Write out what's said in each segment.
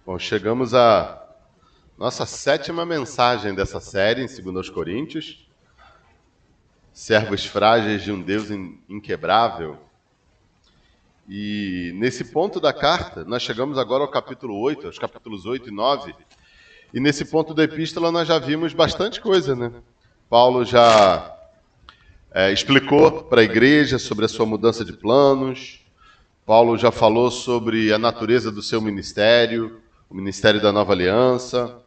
Bom, chegamos à nossa sétima mensagem dessa série, em 2 Coríntios. Servos frágeis de um Deus inquebrável. E nesse ponto da carta, nós chegamos agora ao capítulo 8, aos capítulos 8 e 9. E nesse ponto da epístola nós já vimos bastante coisa, né? Paulo já explicou para a igreja sobre a sua mudança de planos. Paulo já falou sobre a natureza do seu ministério, o ministério da nova aliança.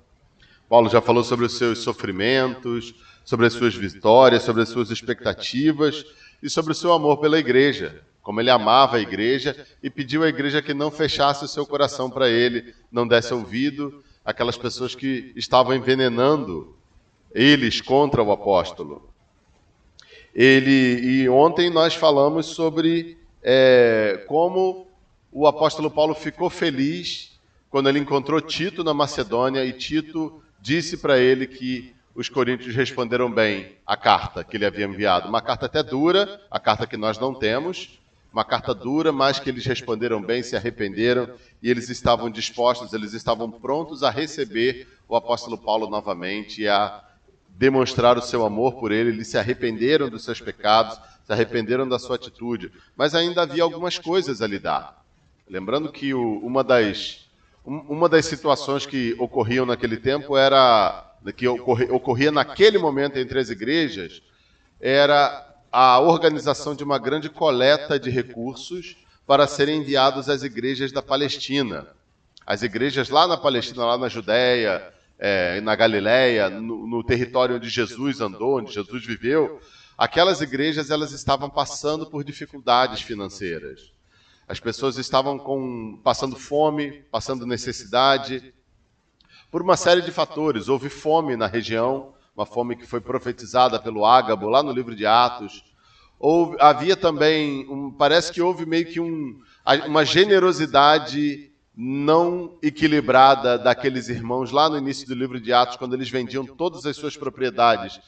Paulo já falou sobre os seus sofrimentos, sobre as suas vitórias, sobre as suas expectativas e sobre o seu amor pela igreja, como ele amava a igreja e pediu à igreja que não fechasse o seu coração para ele, não desse ouvido àquelas pessoas que estavam envenenando eles contra o apóstolo. E ontem nós falamos sobre como o apóstolo Paulo ficou feliz quando ele encontrou Tito na Macedônia e Tito disse para ele que os coríntios responderam bem à carta que ele havia enviado. Uma carta até dura, a carta que nós não temos, uma carta dura, mas que eles responderam bem, se arrependeram e eles estavam dispostos, eles estavam prontos a receber o apóstolo Paulo novamente e a demonstrar o seu amor por ele. Eles se arrependeram dos seus pecados, se arrependeram da sua atitude, mas ainda havia algumas coisas a lidar. Lembrando que uma das situações que ocorriam naquele tempo ocorria naquele momento entre as igrejas, era a organização de uma grande coleta de recursos para serem enviados às igrejas da Palestina. As igrejas lá na Palestina, lá na Judéia, na Galiléia, no território onde Jesus andou, onde Jesus viveu, aquelas igrejas elas estavam passando por dificuldades financeiras. As pessoas estavam passando fome, passando necessidade, por uma série de fatores. Houve fome na região, uma fome que foi profetizada pelo Ágabo, lá no livro de Atos. Havia também, parece que houve meio que uma generosidade não equilibrada daqueles irmãos lá no início do livro de Atos, quando eles vendiam todas as suas propriedades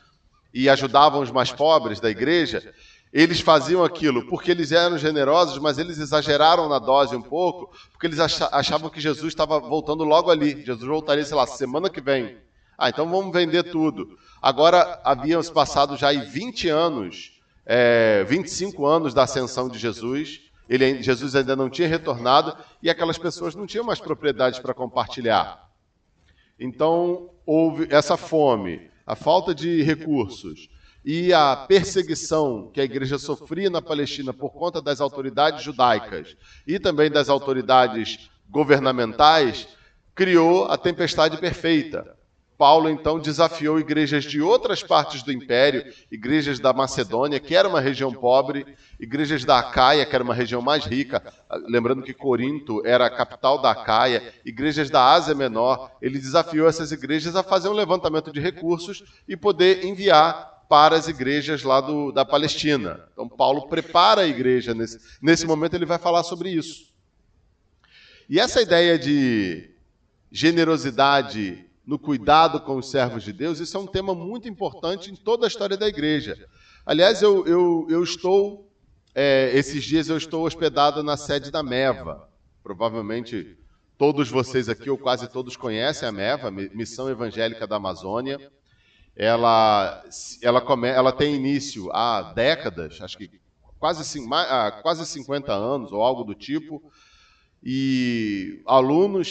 e ajudavam os mais pobres da igreja. Eles faziam aquilo porque eles eram generosos, mas eles exageraram na dose um pouco, porque eles achavam que Jesus estava voltando logo ali. Jesus voltaria, sei lá, semana que vem. Então vamos vender tudo. Agora, haviam se passado já 20 anos, 25 anos da ascensão de Jesus. Jesus ainda não tinha retornado e aquelas pessoas não tinham mais propriedades para compartilhar. Então, houve essa fome, a falta de recursos e a perseguição que a igreja sofria na Palestina por conta das autoridades judaicas e também das autoridades governamentais, criou a tempestade perfeita. Paulo, então, desafiou igrejas de outras partes do império, igrejas da Macedônia, que era uma região pobre, igrejas da Acaia, que era uma região mais rica, lembrando que Corinto era a capital da Acaia, igrejas da Ásia Menor. Ele desafiou essas igrejas a fazer um levantamento de recursos e poder enviar para as igrejas lá da Palestina. Então, Paulo prepara a igreja. Nesse momento, ele vai falar sobre isso. E essa ideia de generosidade no cuidado com os servos de Deus, isso é um tema muito importante em toda a história da igreja. Aliás, esses dias eu estou hospedado na sede da MEVA. Provavelmente todos vocês aqui, ou quase todos, conhecem a MEVA, Missão Evangélica da Amazônia. Ela tem início há décadas, acho que quase 50 anos, ou algo do tipo, e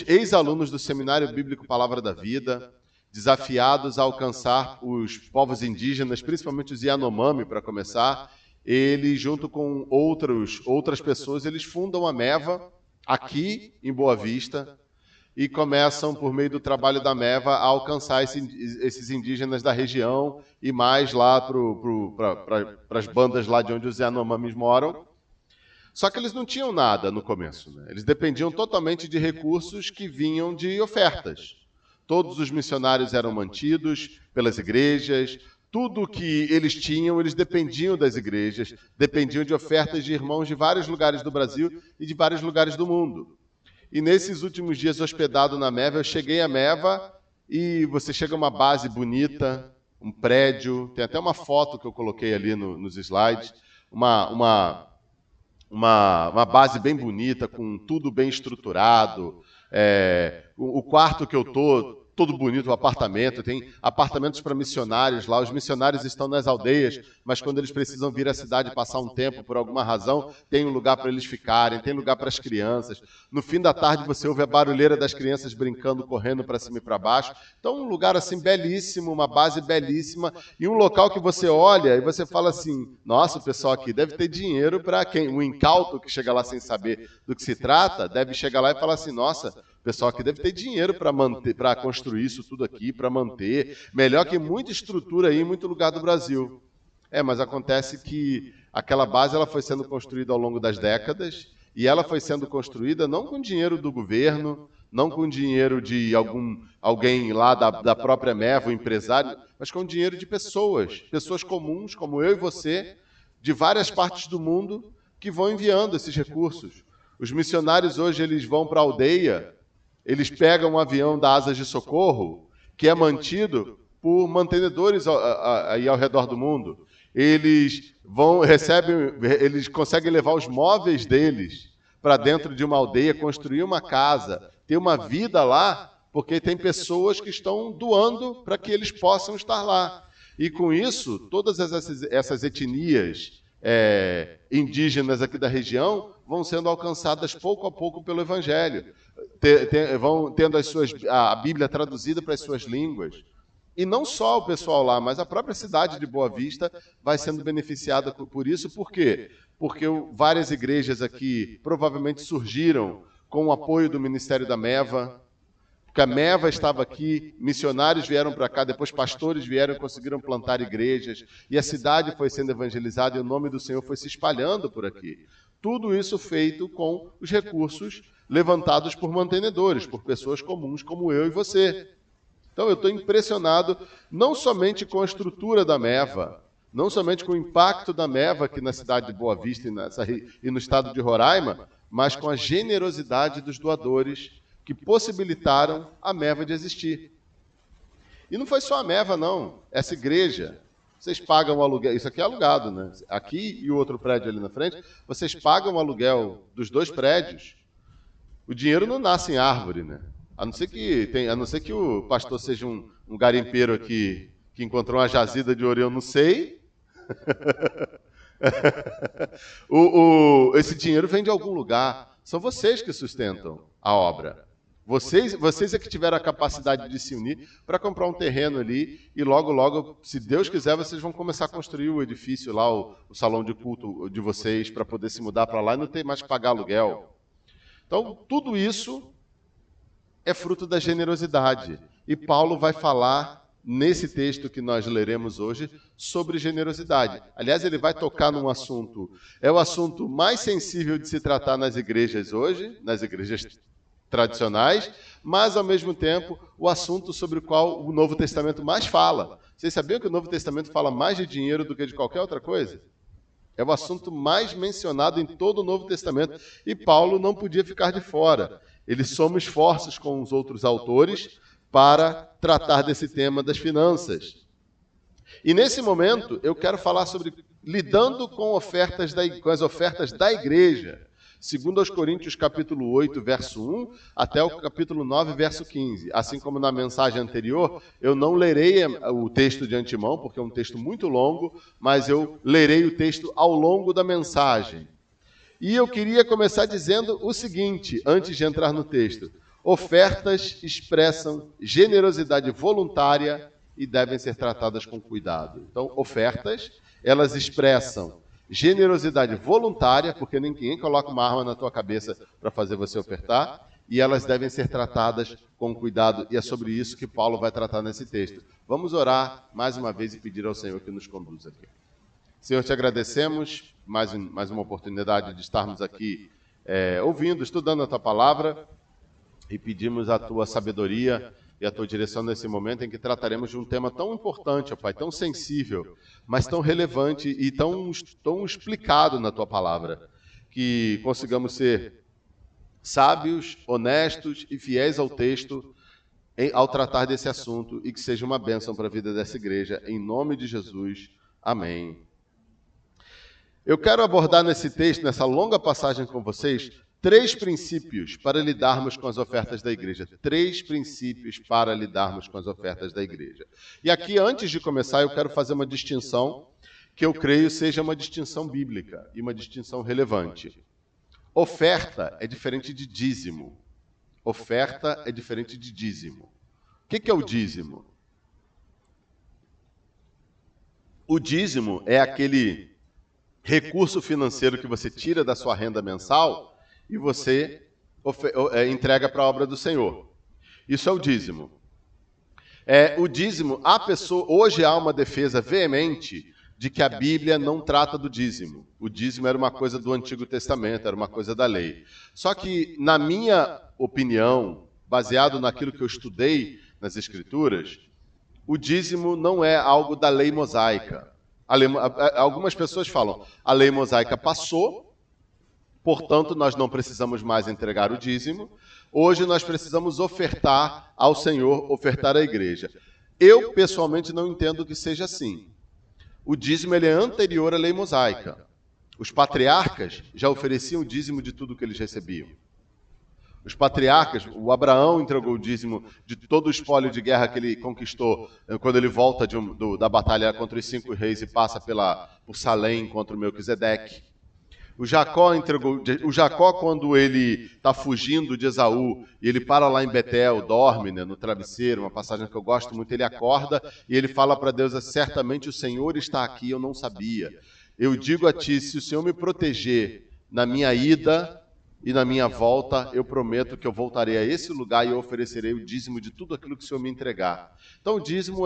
ex-alunos do Seminário Bíblico Palavra da Vida, desafiados a alcançar os povos indígenas, principalmente os Yanomami, para começar, eles, junto com outras pessoas, eles fundam a MEVA aqui em Boa Vista e começam, por meio do trabalho da MEVA, a alcançar esses indígenas da região e mais lá para as bandas lá de onde os Yanomamis moram. Só que eles não tinham nada no começo, né? Eles dependiam totalmente de recursos que vinham de ofertas. Todos os missionários eram mantidos pelas igrejas, tudo que eles tinham, eles dependiam das igrejas, dependiam de ofertas de irmãos de vários lugares do Brasil e de vários lugares do mundo. E nesses últimos dias hospedado na MEVA, eu cheguei à MEVA e você chega a uma base bonita, um prédio, tem até uma foto que eu coloquei ali nos slides, uma base bem bonita, com tudo bem estruturado, o quarto que eu estou, todo bonito, o apartamento, tem apartamentos para missionários lá, os missionários estão nas aldeias, mas quando eles precisam vir à cidade passar um tempo, por alguma razão, tem um lugar para eles ficarem, tem lugar para as crianças. No fim da tarde você ouve a barulheira das crianças brincando, correndo para cima e para baixo. Então um lugar assim belíssimo, uma base belíssima, e um local que você olha e você fala assim, nossa, o pessoal aqui deve ter dinheiro para quem? O incauto que chega lá sem saber do que se trata, deve chegar lá e falar assim, nossa, o pessoal aqui deve ter dinheiro para manter, para construir isso tudo aqui, para manter. Melhor que muita estrutura aí em muito lugar do Brasil. Mas acontece que aquela base ela foi sendo construída ao longo das décadas e ela foi sendo construída não com dinheiro do governo, não com dinheiro de alguém lá da própria MEV, o empresário, mas com dinheiro de pessoas comuns, como eu e você, de várias partes do mundo, que vão enviando esses recursos. Os missionários hoje eles vão para a aldeia. Eles pegam um avião da Asas de Socorro, que é mantido por mantenedores aí ao redor do mundo. Eles eles conseguem levar os móveis deles para dentro de uma aldeia, construir uma casa, ter uma vida lá, porque tem pessoas que estão doando para que eles possam estar lá. E com isso, todas essas etnias indígenas aqui da região vão sendo alcançadas pouco a pouco pelo Evangelho. Vão tendo a Bíblia traduzida para as suas línguas. E não só o pessoal lá, mas a própria cidade de Boa Vista vai sendo beneficiada por isso. Por quê? Porque várias igrejas aqui provavelmente surgiram com o apoio do Ministério da MEVA, porque a MEVA estava aqui, missionários vieram para cá, depois pastores vieram e conseguiram plantar igrejas, e a cidade foi sendo evangelizada e o nome do Senhor foi se espalhando por aqui. Tudo isso feito com os recursos levantados por mantenedores, por pessoas comuns como eu e você. Então eu estou impressionado não somente com a estrutura da MEVA, não somente com o impacto da MEVA aqui na cidade de Boa Vista e no estado de Roraima, mas com a generosidade dos doadores que possibilitaram a MEVA de existir. E não foi só a MEVA, não. Essa igreja, vocês pagam o aluguel, isso aqui é alugado, né? Aqui e o outro prédio ali na frente, vocês pagam o aluguel dos 2 prédios. O dinheiro não nasce em árvore, né? A não ser que o pastor seja um garimpeiro aqui que encontrou uma jazida de ouro, eu não sei. Esse dinheiro vem de algum lugar. São vocês que sustentam a obra. Vocês é que tiveram a capacidade de se unir para comprar um terreno ali e logo, logo, se Deus quiser, vocês vão começar a construir o edifício lá, o salão de culto de vocês, para poder se mudar para lá e não ter mais que pagar aluguel. Então, tudo isso é fruto da generosidade. E Paulo vai falar, nesse texto que nós leremos hoje, sobre generosidade. Aliás, ele vai tocar num assunto, é o assunto mais sensível de se tratar nas igrejas hoje, nas igrejas tradicionais, mas, ao mesmo tempo, o assunto sobre o qual o Novo Testamento mais fala. Vocês sabiam que o Novo Testamento fala mais de dinheiro do que de qualquer outra coisa? É o assunto mais mencionado em todo o Novo Testamento. E Paulo não podia ficar de fora. Ele soma esforços com os outros autores para tratar desse tema das finanças. E nesse momento, eu quero falar sobre lidando com as ofertas da igreja. Segundo aos Coríntios, capítulo 8, verso 1, até o capítulo 9, verso 15. Assim como na mensagem anterior, eu não lerei o texto de antemão, porque é um texto muito longo, mas eu lerei o texto ao longo da mensagem. E eu queria começar dizendo o seguinte, antes de entrar no texto. Ofertas expressam generosidade voluntária e devem ser tratadas com cuidado. Então, ofertas, elas expressam generosidade voluntária, porque ninguém coloca uma arma na tua cabeça para fazer você ofertar, e elas devem ser tratadas com cuidado, e é sobre isso que Paulo vai tratar nesse texto. Vamos orar mais uma vez e pedir ao Senhor que nos conduza aqui. Senhor, te agradecemos mais uma oportunidade de estarmos aqui ouvindo, estudando a tua palavra, e pedimos a tua sabedoria e a tua direção nesse momento em que trataremos de um tema tão importante, ó Pai, tão sensível, mas tão relevante e tão explicado na tua palavra, que consigamos ser sábios, honestos e fiéis ao texto ao tratar desse assunto e que seja uma bênção para a vida dessa igreja, em nome de Jesus. Amém. Eu quero abordar nesse texto, nessa longa passagem com vocês, 3 princípios para lidarmos com as ofertas da igreja. 3 princípios para lidarmos com as ofertas da igreja. E aqui, antes de começar, eu quero fazer uma distinção que eu creio seja uma distinção bíblica e uma distinção relevante. Oferta é diferente de dízimo. Oferta é diferente de dízimo. O que é o dízimo? O dízimo é aquele recurso financeiro que você tira da sua renda mensal e você entrega para a obra do Senhor. Isso é o dízimo. O dízimo, hoje há uma defesa veemente de que a Bíblia não trata do dízimo. O dízimo era uma coisa do Antigo Testamento, era uma coisa da lei. Só que, na minha opinião, baseado naquilo que eu estudei nas Escrituras, o dízimo não é algo da lei mosaica. Algumas pessoas falam, a lei mosaica passou, portanto nós não precisamos mais entregar o dízimo, hoje nós precisamos ofertar ao Senhor, ofertar à igreja. Eu, pessoalmente, não entendo que seja assim. O dízimo ele é anterior à lei mosaica. Os patriarcas já ofereciam o dízimo de tudo que eles recebiam. Os patriarcas, o Abraão entregou o dízimo de todo o espólio de guerra que ele conquistou quando ele volta da batalha contra os 5 reis e passa por Salém contra o Melquisedeque. O Jacó, quando ele está fugindo de Esaú, e ele para lá em Betel, dorme, né, no travesseiro, uma passagem que eu gosto muito, ele acorda e ele fala para Deus, certamente o Senhor está aqui, eu não sabia. Eu digo a ti, se o Senhor me proteger na minha ida e na minha volta, eu prometo que eu voltarei a esse lugar e eu oferecerei o dízimo de tudo aquilo que o Senhor me entregar. Então o dízimo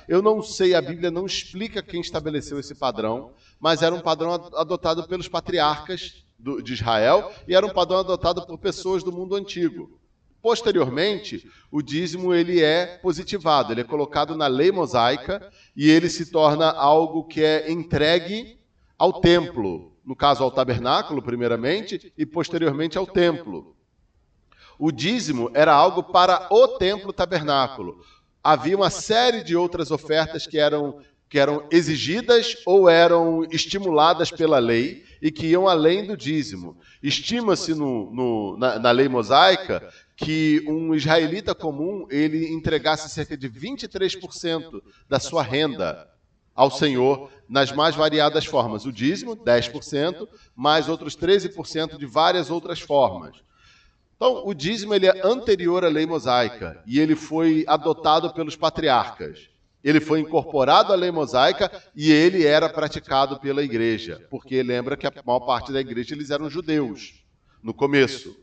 eu não sei, a Bíblia não explica quem estabeleceu esse padrão, mas era um padrão adotado pelos patriarcas de Israel e era um padrão adotado por pessoas do mundo antigo. Posteriormente, o dízimo ele é positivado, ele é colocado na lei mosaica e ele se torna algo que é entregue ao templo, no caso ao tabernáculo, primeiramente, e posteriormente ao templo. O dízimo era algo para o templo tabernáculo. Havia uma série de outras ofertas que eram exigidas ou eram estimuladas pela lei e que iam além do dízimo. Estima-se na lei mosaica que um israelita comum ele entregasse cerca de 23% da sua renda ao Senhor nas mais variadas formas. O dízimo, 10%, mais outros 13% de várias outras formas. Então, o dízimo ele é anterior à lei mosaica e ele foi adotado pelos patriarcas. Ele foi incorporado à lei mosaica e ele era praticado pela igreja, porque lembra que a maior parte da igreja eles eram judeus, no começo.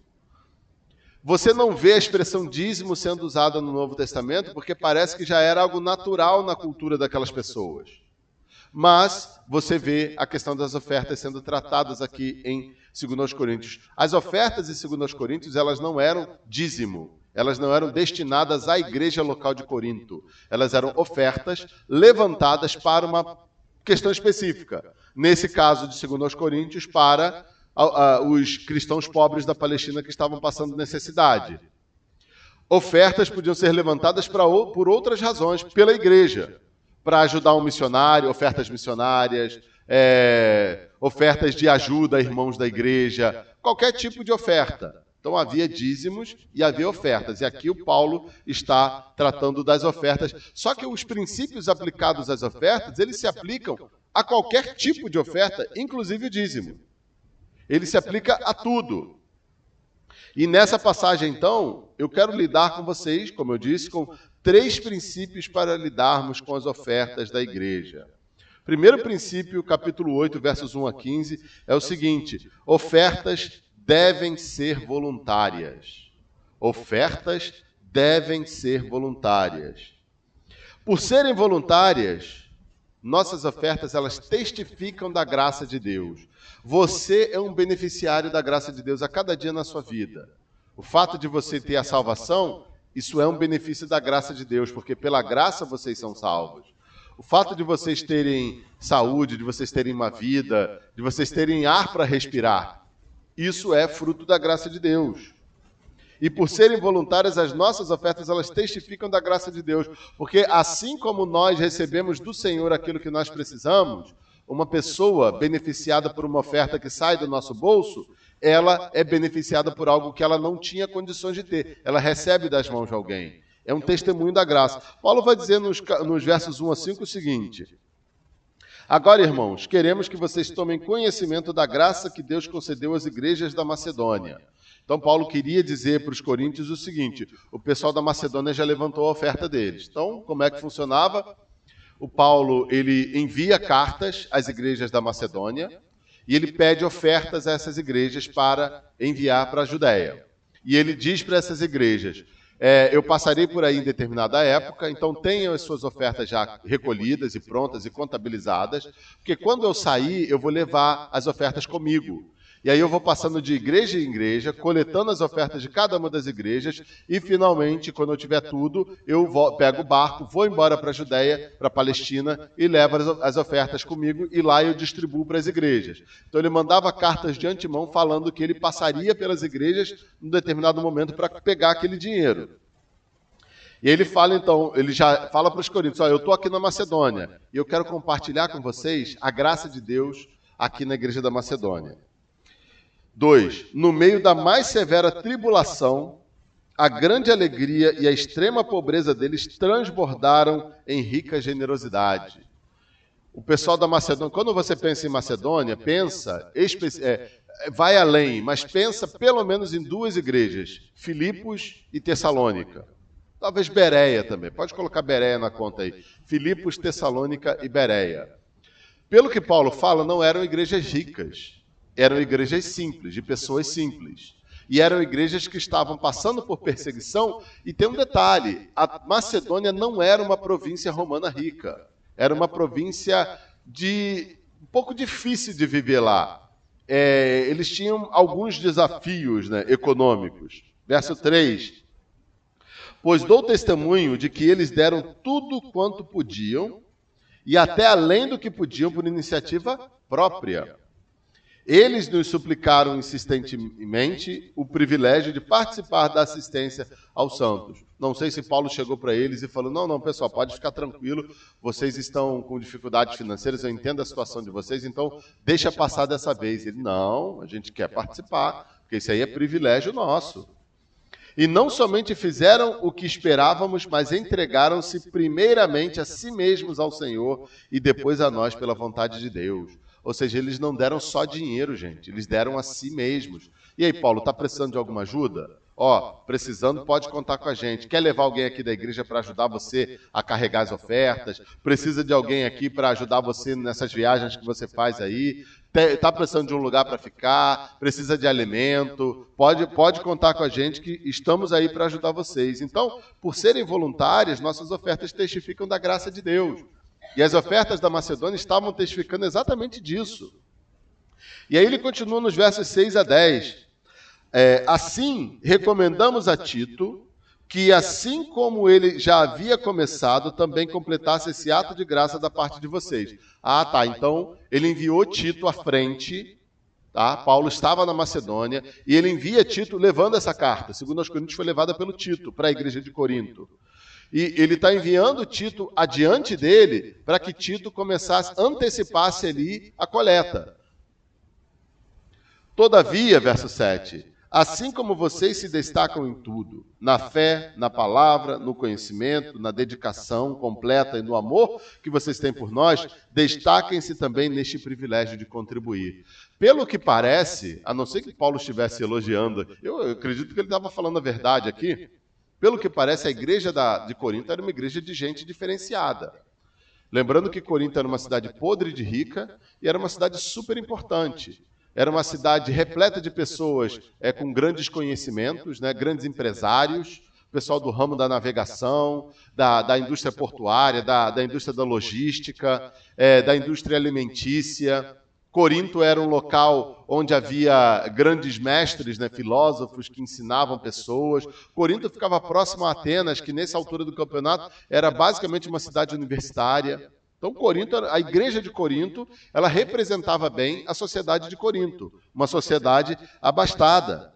Você não vê a expressão dízimo sendo usada no Novo Testamento, porque parece que já era algo natural na cultura daquelas pessoas. Mas você vê a questão das ofertas sendo tratadas aqui em 2 Coríntios. As ofertas em 2 Coríntios, elas não eram dízimo. Elas não eram destinadas à igreja local de Corinto. Elas eram ofertas levantadas para uma questão específica. Nesse caso de 2 Coríntios, para os cristãos pobres da Palestina que estavam passando necessidade. Ofertas podiam ser levantadas por outras razões, pela igreja. Para ajudar um missionário, ofertas missionárias, ofertas de ajuda a irmãos da igreja, qualquer tipo de oferta. Então havia dízimos e havia ofertas. E aqui o Paulo está tratando das ofertas. Só que os princípios aplicados às ofertas, eles se aplicam a qualquer tipo de oferta, inclusive o dízimo. Ele se aplica a tudo. E nessa passagem, então, eu quero lidar com vocês, como eu disse, com 3 princípios para lidarmos com as ofertas da igreja. Primeiro princípio, capítulo 8, versos 1 a 15, é o seguinte: ofertas devem ser voluntárias. Ofertas devem ser voluntárias. Por serem voluntárias, nossas ofertas, elas testificam da graça de Deus. Você é um beneficiário da graça de Deus a cada dia na sua vida. O fato de você ter a salvação, isso é um benefício da graça de Deus, porque pela graça vocês são salvos. O fato de vocês terem saúde, de vocês terem uma vida, de vocês terem ar para respirar, isso é fruto da graça de Deus. E por serem voluntárias, as nossas ofertas, elas testificam da graça de Deus. Porque assim como nós recebemos do Senhor aquilo que nós precisamos, uma pessoa beneficiada por uma oferta que sai do nosso bolso, ela é beneficiada por algo que ela não tinha condições de ter. Ela recebe das mãos de alguém. É um testemunho da graça. Paulo vai dizer nos versos 1 a 5 o seguinte: agora, irmãos, queremos que vocês tomem conhecimento da graça que Deus concedeu às igrejas da Macedônia. Então, Paulo queria dizer para os coríntios o seguinte: o pessoal da Macedônia já levantou a oferta deles. Então, como é que funcionava? O Paulo, ele envia cartas às igrejas da Macedônia e ele pede ofertas a essas igrejas para enviar para a Judéia. E ele diz para essas igrejas: eu passarei por aí em determinada época, então tenham as suas ofertas já recolhidas e prontas e contabilizadas, porque quando eu sair, eu vou levar as ofertas comigo. E aí eu vou passando de igreja em igreja, coletando as ofertas de cada uma das igrejas, e finalmente, quando eu tiver tudo, eu pego o barco, vou embora para a Judéia, para a Palestina, e levo as ofertas comigo, e lá eu distribuo para as igrejas. Então ele mandava cartas de antemão falando que ele passaria pelas igrejas num determinado momento para pegar aquele dinheiro. E ele fala então, ele já fala para os coríntios: eu estou aqui na Macedônia, e eu quero compartilhar com vocês a graça de Deus aqui na igreja da Macedônia. 2. No meio da mais severa tribulação, a grande alegria e a extrema pobreza deles transbordaram em rica generosidade. O pessoal da Macedônia, quando você pensa em Macedônia, vai além, mas pensa pelo menos em duas igrejas, Filipos e Tessalônica. Talvez Bereia também, pode colocar Bereia na conta aí. Filipos, Tessalônica e Bereia. Pelo que Paulo fala, não eram igrejas ricas. Eram igrejas simples, de pessoas simples. E eram igrejas que estavam passando por perseguição. E tem um detalhe: a Macedônia não era uma província romana rica. Era uma província um pouco difícil de viver lá. Eles tinham alguns desafios, né, econômicos. Verso 3. Pois dou testemunho de que eles deram tudo quanto podiam, e até além do que podiam por iniciativa própria. Eles nos suplicaram insistentemente o privilégio de participar da assistência aos santos. Não sei se Paulo chegou para eles e falou: não, pessoal, pode ficar tranquilo, vocês estão com dificuldades financeiras, eu entendo a situação de vocês, então deixa passar dessa vez. Ele: não, a gente quer participar, porque isso aí é privilégio nosso. E não somente fizeram o que esperávamos, mas entregaram-se primeiramente a si mesmos ao Senhor e depois a nós pela vontade de Deus. Ou seja, eles não deram só dinheiro, gente, eles deram a si mesmos. E aí, Paulo, está precisando de alguma ajuda? Precisando, pode contar com a gente. Quer levar alguém aqui da igreja para ajudar você a carregar as ofertas? Precisa de alguém aqui para ajudar você nessas viagens que você faz aí? Está precisando de um lugar para ficar? Precisa de alimento? Pode contar com a gente que estamos aí para ajudar vocês. Então, por serem voluntárias, nossas ofertas testificam da graça de Deus. E as ofertas da Macedônia estavam testificando exatamente disso. E aí ele continua nos versos 6 a 10. Assim, recomendamos a Tito que, assim como ele já havia começado, também completasse esse ato de graça da parte de vocês. Então ele enviou Tito à frente. Paulo estava na Macedônia e ele envia Tito levando essa carta. Segundo aos Coríntios, foi levada pelo Tito para a igreja de Corinto. E ele está enviando Tito adiante dele para que Tito antecipasse ali a coleta. Todavia, verso 7, assim como vocês se destacam em tudo, na fé, na palavra, no conhecimento, na dedicação completa e no amor que vocês têm por nós, destaquem-se também neste privilégio de contribuir. Pelo que parece, a não ser que Paulo estivesse elogiando, eu acredito que ele estava falando a verdade aqui. Pelo que parece, a igreja de Corinto era uma igreja de gente diferenciada. Lembrando que Corinto era uma cidade podre de rica e era uma cidade super importante. Era uma cidade repleta de pessoas com grandes conhecimentos, né, grandes empresários, pessoal do ramo da navegação, da indústria portuária, da indústria da logística, da indústria alimentícia. Corinto era um local onde havia grandes mestres, né, filósofos que ensinavam pessoas. Corinto ficava próximo a Atenas, que nessa altura do campeonato era basicamente uma cidade universitária. Então, a igreja de Corinto, ela representava bem a sociedade de Corinto, uma sociedade abastada.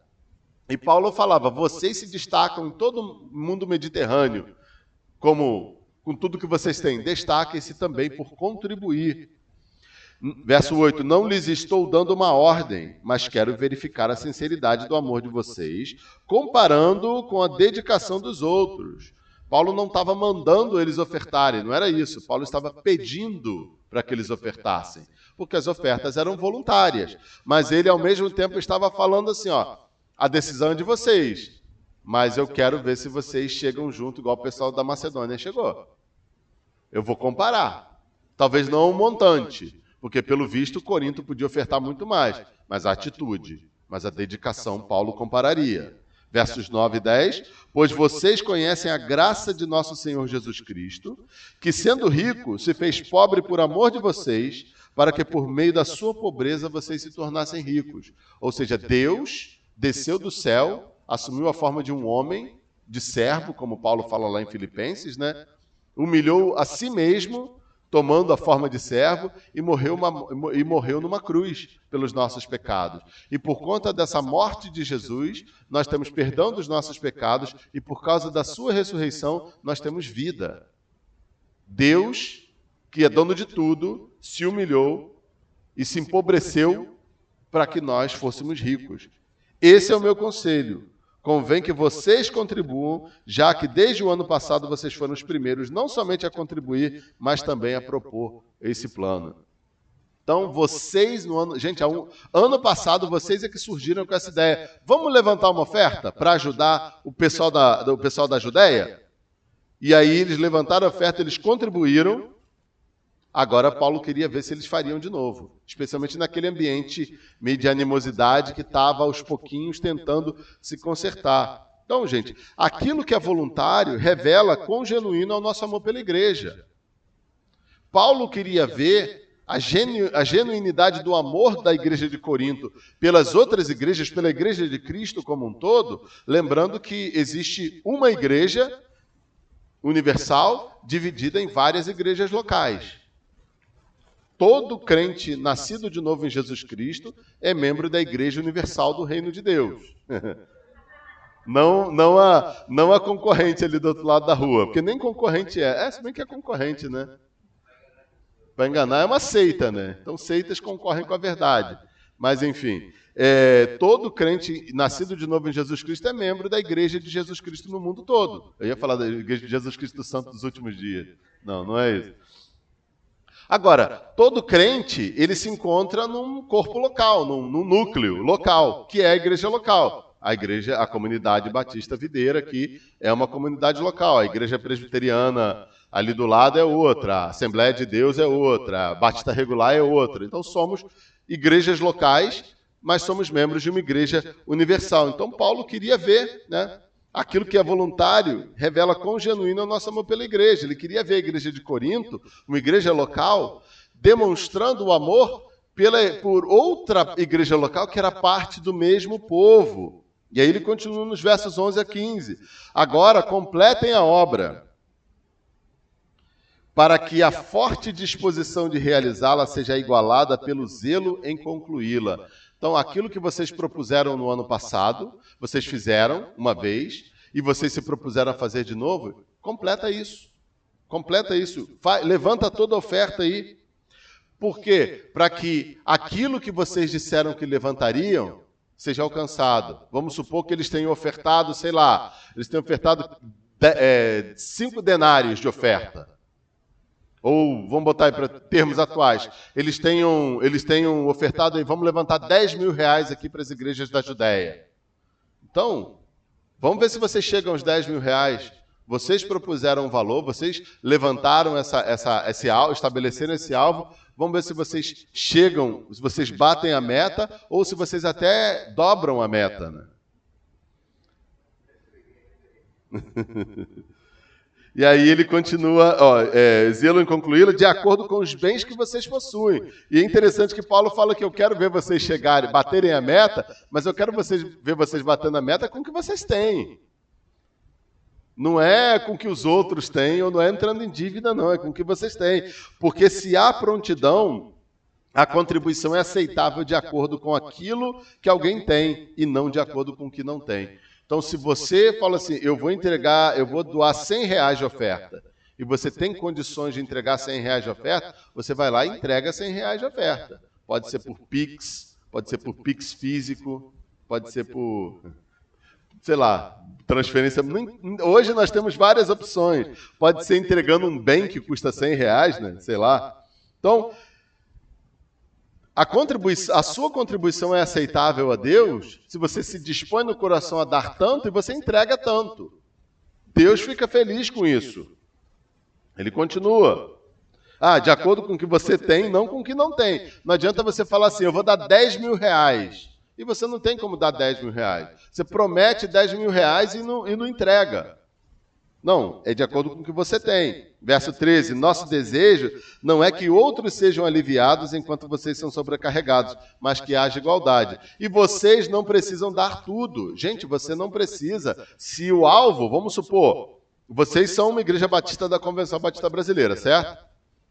E Paulo falava: vocês se destacam em todo o mundo mediterrâneo, com tudo que vocês têm. Destaquem-se também por contribuir. Verso 8, não lhes estou dando uma ordem, mas quero verificar a sinceridade do amor de vocês, comparando com a dedicação dos outros. Paulo não estava mandando eles ofertarem, não era isso. Paulo estava pedindo para que eles ofertassem, porque as ofertas eram voluntárias. Mas ele, ao mesmo tempo, estava falando assim, ó, a decisão é de vocês, mas eu quero ver se vocês chegam junto, igual o pessoal da Macedônia chegou. Eu vou comparar. Talvez não o montante, porque, pelo visto, Corinto podia ofertar muito mais, mas a atitude, mas a dedicação, Paulo compararia. Versos 9 e 10, pois vocês conhecem a graça de nosso Senhor Jesus Cristo, que, sendo rico, se fez pobre por amor de vocês, para que, por meio da sua pobreza, vocês se tornassem ricos. Ou seja, Deus desceu do céu, assumiu a forma de um homem, de servo, como Paulo fala lá em Filipenses, né? Humilhou a si mesmo, tomando a forma de servo, e morreu numa cruz pelos nossos pecados. E por conta dessa morte de Jesus, nós temos perdão dos nossos pecados, e por causa da sua ressurreição, nós temos vida. Deus, que é dono de tudo, se humilhou e se empobreceu para que nós fôssemos ricos. Esse é o meu conselho. Convém que vocês contribuam, já que desde o ano passado vocês foram os primeiros, não somente a contribuir, mas também a propor esse plano. Então, vocês no ano... Gente, ano passado vocês é que surgiram com essa ideia. Vamos levantar uma oferta para ajudar o pessoal da Judéia? E aí eles levantaram a oferta, eles contribuíram. Agora Paulo queria ver se eles fariam de novo, especialmente naquele ambiente meio de animosidade que estava aos pouquinhos tentando se consertar. Então, gente, aquilo que é voluntário revela quão genuíno é o nosso amor pela igreja. Paulo queria ver a genuinidade do amor da igreja de Corinto pelas outras igrejas, pela igreja de Cristo como um todo, lembrando que existe uma igreja universal dividida em várias igrejas locais. Todo crente nascido de novo em Jesus Cristo é membro da Igreja Universal do Reino de Deus. Não a concorrente ali do outro lado da rua, porque nem concorrente é. Se bem que é concorrente, né? Para enganar é uma seita, né? Então seitas concorrem com a verdade. Mas, enfim, todo crente nascido de novo em Jesus Cristo é membro da Igreja de Jesus Cristo no mundo todo. Eu ia falar da Igreja de Jesus Cristo Santo dos últimos dias. Não é isso. Agora, todo crente, ele se encontra num corpo local, num núcleo local, que é a igreja local. A comunidade Batista Videira, que é uma comunidade local. A igreja presbiteriana ali do lado é outra, a Assembleia de Deus é outra, a Batista Regular é outra. Então, somos igrejas locais, mas somos membros de uma igreja universal. Então, Paulo queria ver, né? Aquilo que é voluntário revela quão genuíno é o nosso amor pela igreja. Ele queria ver a igreja de Corinto, uma igreja local, demonstrando o amor por outra igreja local que era parte do mesmo povo. E aí ele continua nos versos 11 a 15. Agora, completem a obra, para que a forte disposição de realizá-la seja igualada pelo zelo em concluí-la. Então, aquilo que vocês propuseram no ano passado, vocês fizeram uma vez, e vocês se propuseram a fazer de novo, completa isso. Completa isso. Levanta toda a oferta aí. Por quê? Para que aquilo que vocês disseram que levantariam seja alcançado. Vamos supor que eles tenham ofertado, sei lá, eles tenham ofertado 5 denários de oferta. Ou, vamos botar aí para termos atuais, eles tenham ofertado, e vamos levantar 10 mil reais aqui para as igrejas da Judéia. Então, vamos ver se vocês chegam aos 10 mil reais. Vocês propuseram um valor, vocês levantaram esse alvo, estabeleceram esse alvo. Vamos ver se vocês chegam, se vocês batem a meta, ou se vocês até dobram a meta, né? E aí ele continua, zelo em concluí-la de acordo com os bens que vocês possuem. E é interessante que Paulo fala que eu quero ver vocês chegarem, baterem a meta, mas eu quero ver vocês batendo a meta com o que vocês têm. Não é com o que os outros têm, ou não é entrando em dívida, não, é com o que vocês têm. Porque se há prontidão, a contribuição é aceitável de acordo com aquilo que alguém tem, e não de acordo com o que não tem. Então, se você fala assim, eu vou doar 100 reais de oferta, e você tem condições de entregar R$100 de oferta, você vai lá e entrega R$100 de oferta. Pode ser por Pix, pode ser por Pix físico, pode ser por, sei lá, transferência. Hoje nós temos várias opções. Pode ser entregando um bem que custa R$100, né? Sei lá. Então, a sua contribuição é aceitável a Deus se você se dispõe no coração a dar tanto e você entrega tanto. Deus fica feliz com isso. Ele continua. De acordo com o que você tem, não com o que não tem. Não adianta você falar assim, eu vou dar R$10.000. E você não tem como dar R$10.000. Você promete R$10.000 e não entrega. Não, é de acordo com o que você tem. Verso 13, nosso desejo não é que outros sejam aliviados enquanto vocês são sobrecarregados, mas que haja igualdade. E vocês não precisam dar tudo. Gente, você não precisa. Se o alvo, vamos supor, vocês são uma igreja batista da Convenção Batista Brasileira, certo?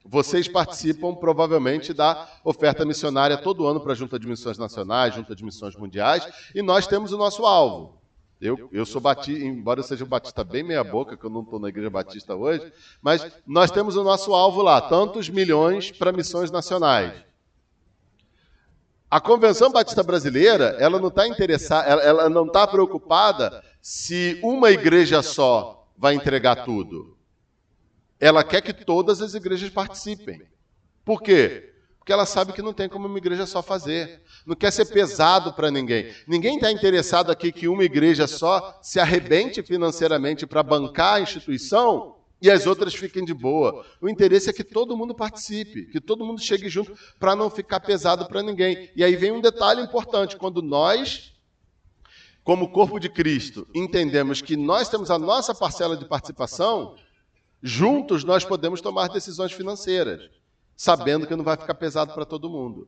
Vocês participam provavelmente da oferta missionária todo ano para a Junta de Missões Nacionais, Junta de Missões Mundiais, e nós temos o nosso alvo. Eu sou batista, embora eu seja um batista bem meia boca, que eu não estou na igreja batista hoje, mas nós temos o nosso alvo lá, tantos milhões para missões nacionais. A Convenção Batista Brasileira, ela não está interessada, ela não está preocupada se uma igreja só vai entregar tudo. Ela quer que todas as igrejas participem. Por quê? Porque ela sabe que não tem como uma igreja só fazer. Não quer ser pesado para ninguém. Ninguém está interessado aqui que uma igreja só se arrebente financeiramente para bancar a instituição e as outras fiquem de boa. O interesse é que todo mundo participe, que todo mundo chegue junto para não ficar pesado para ninguém. E aí vem um detalhe importante. Quando nós, como corpo de Cristo, entendemos que nós temos a nossa parcela de participação, juntos nós podemos tomar decisões financeiras, sabendo que não vai ficar pesado para todo mundo.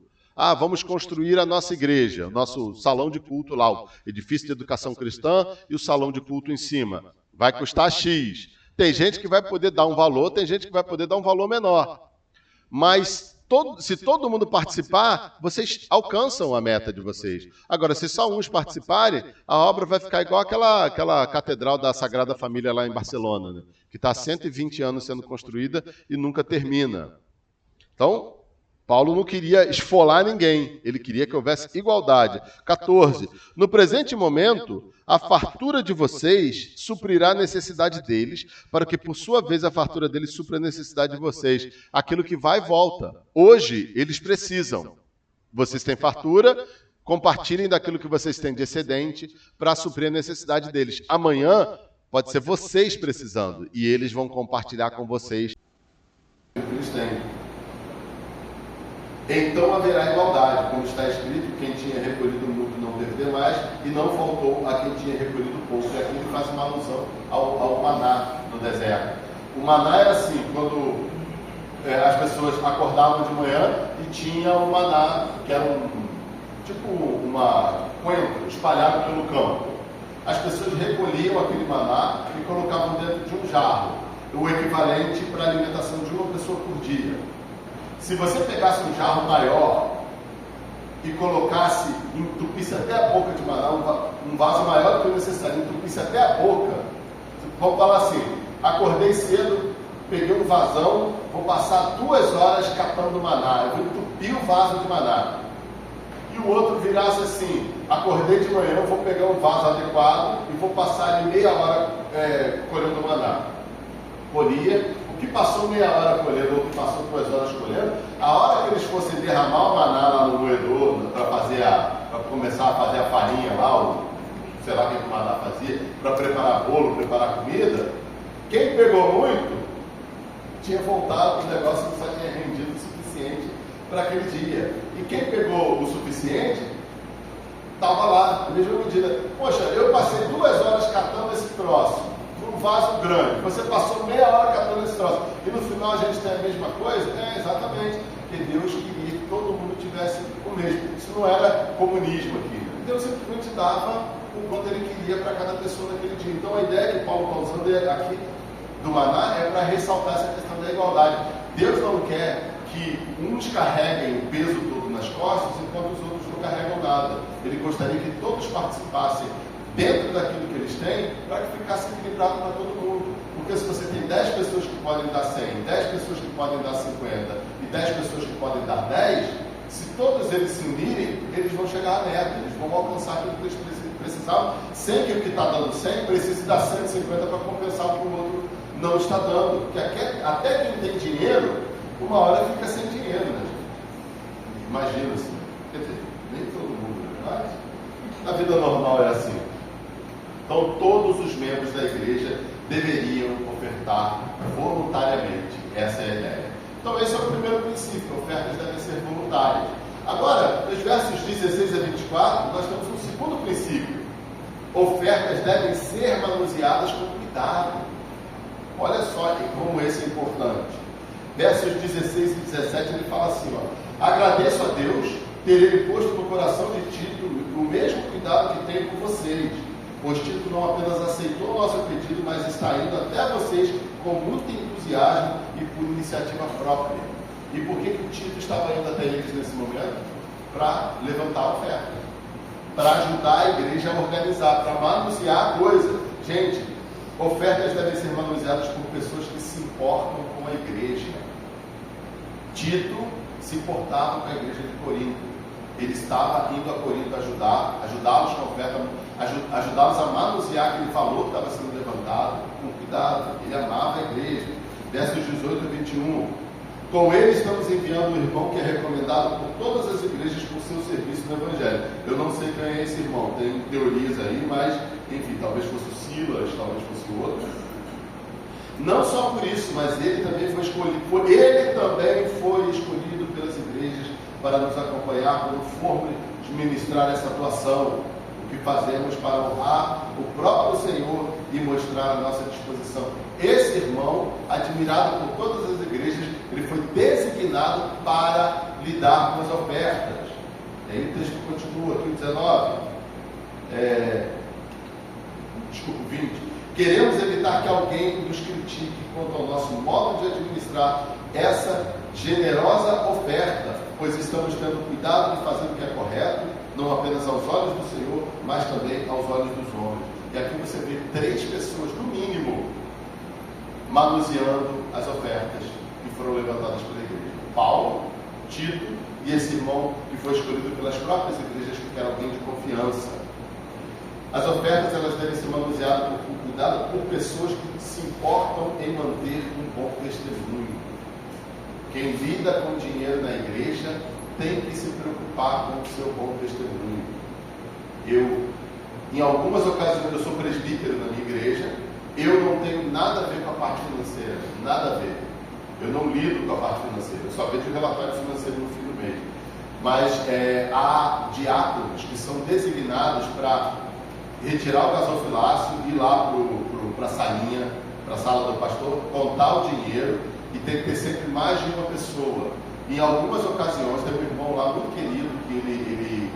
Vamos construir a nossa igreja, o nosso salão de culto lá, o edifício de educação cristã e o salão de culto em cima. Vai custar X. Tem gente que vai poder dar um valor, tem gente que vai poder dar um valor menor. Mas se todo mundo participar, vocês alcançam a meta de vocês. Agora, se só uns participarem, a obra vai ficar igual aquela catedral da Sagrada Família lá em Barcelona, né? Que está há 120 anos sendo construída e nunca termina. Então, Paulo não queria esfolar ninguém, ele queria que houvesse igualdade. 14. No presente momento, a fartura de vocês suprirá a necessidade deles, para que, por sua vez, a fartura deles supra a necessidade de vocês. Aquilo que vai e volta. Hoje, eles precisam. Vocês têm fartura, compartilhem daquilo que vocês têm de excedente para suprir a necessidade deles. Amanhã, pode ser vocês precisando, e eles vão compartilhar com vocês. Eles têm. Então haverá igualdade, como está escrito, quem tinha recolhido muito não teve demais, e não faltou a quem tinha recolhido pouco. E aqui ele faz uma alusão ao maná no deserto. O maná era assim, quando as pessoas acordavam de manhã e tinha o maná, que era tipo uma coentro espalhado pelo campo. As pessoas recolhiam aquele maná e colocavam dentro de um jarro, o equivalente para a alimentação de uma pessoa por dia. Se você pegasse um jarro maior e colocasse, entupisse até a boca de maná, um vaso maior do que o necessário, entupisse até a boca, vamos falar assim, acordei cedo, peguei um vasão, vou passar 2 horas catando maná, eu vou entupir o vaso de maná. E o outro virasse assim, acordei de manhã, vou pegar um vaso adequado e vou passar ali meia hora colhendo maná. Colhia. O que passou meia hora colhendo, ou o que passou 2 horas colhendo, a hora que eles fossem derramar o maná lá no moedor, para começar a fazer a farinha lá, sei lá o que o maná fazia, para preparar bolo, preparar comida, quem pegou muito, tinha voltado, o negócio não só tinha rendido o suficiente para aquele dia. E quem pegou o suficiente, estava lá, na mesma medida. Poxa, eu passei 2 horas catando esse troço, um vaso grande, você passou meia hora catando esse troço, e no final a gente tem a mesma coisa? Exatamente, porque Deus queria que todo mundo tivesse o mesmo. Isso não era comunismo aqui. Deus simplesmente dava o quanto ele queria para cada pessoa naquele dia. Então a ideia que Paulo está usando aqui do maná é para ressaltar essa questão da igualdade. Deus não quer que uns carreguem o peso todo nas costas, enquanto os outros não carregam nada. Ele gostaria que todos participassem dentro daquilo que eles têm, para que ficasse equilibrado para todo mundo. Porque se você tem 10 pessoas que podem dar 100, 10 pessoas que podem dar 50 e 10 pessoas que podem dar 10, se todos eles se unirem, eles vão chegar à meta, eles vão alcançar aquilo que eles precisavam, sem que o que está dando 100 precise dar 150 para compensar o que o outro não está dando. Porque até quem tem dinheiro, uma hora fica sem dinheiro, né? Imagina assim. Quer dizer, nem todo mundo, mas na vida normal é assim. Então todos os membros da igreja deveriam ofertar voluntariamente. Essa é a ideia. Então esse é o primeiro princípio, ofertas devem ser voluntárias. Agora, nos versos 16 a 24, nós temos um segundo princípio. Ofertas devem ser manuseadas com cuidado. Olha só como esse é importante. Versos 16 e 17, ele fala assim, ó: agradeço a Deus ter ele posto no coração de Tito o mesmo cuidado que tem com vocês, pois Tito não apenas aceitou o nosso pedido, mas está indo até vocês com muito entusiasmo e por iniciativa própria. E por que o Tito estava indo até eles nesse momento? Para levantar a oferta, para ajudar a igreja a organizar, para manusear a coisa. Gente, ofertas devem ser manuseadas por pessoas que se importam com a igreja. Tito se importava com a igreja de Corinto. Ele estava indo a Corinto ajudá-los com a oferta, ajudá-los a manusear aquele valor que estava sendo levantado com cuidado. Ele amava a igreja. Versos 18 a 21. Com ele estamos enviando um irmão que é recomendado por todas as igrejas por seu serviço no Evangelho. Eu não sei quem é esse irmão, tem teorias aí, mas, enfim, talvez fosse o Silas, talvez fosse o outro. Não só por isso, mas ele também foi escolhido. Ele também foi escolhido pelas igrejas para nos acompanhar como forma de ministrar essa atuação, o que fazemos para honrar o próprio Senhor e mostrar a nossa disposição. Esse irmão, admirado por todas as igrejas, ele foi designado para lidar com as ofertas. E aí o texto continua aqui, 19. 20. Queremos evitar que alguém nos critique quanto ao nosso modo de administrar essa generosa oferta, pois estamos tendo cuidado de fazer o que é correto, não apenas aos olhos do Senhor, mas também aos olhos dos homens. E aqui você vê 3 pessoas, no mínimo, manuseando as ofertas que foram levantadas pela igreja: Paulo, Tito e esse irmão que foi escolhido pelas próprias igrejas, porque era alguém de confiança. As ofertas, elas devem ser manuseadas com cuidado por pessoas que se importam em manter um bom testemunho. Quem lida com dinheiro na igreja tem que se preocupar com o seu bom testemunho. Em algumas ocasiões, eu sou presbítero na minha igreja, eu não tenho nada a ver com a parte financeira, nada a ver. Eu não lido com a parte financeira, eu só vejo o relatório financeiro no fim do mês. Mas há diáconos que são designados para retirar o gasofilácio, ir lá para a salinha, para a sala do pastor, contar o dinheiro, e tem que ter sempre mais de uma pessoa. Em algumas ocasiões, tem um irmão lá muito querido, que ele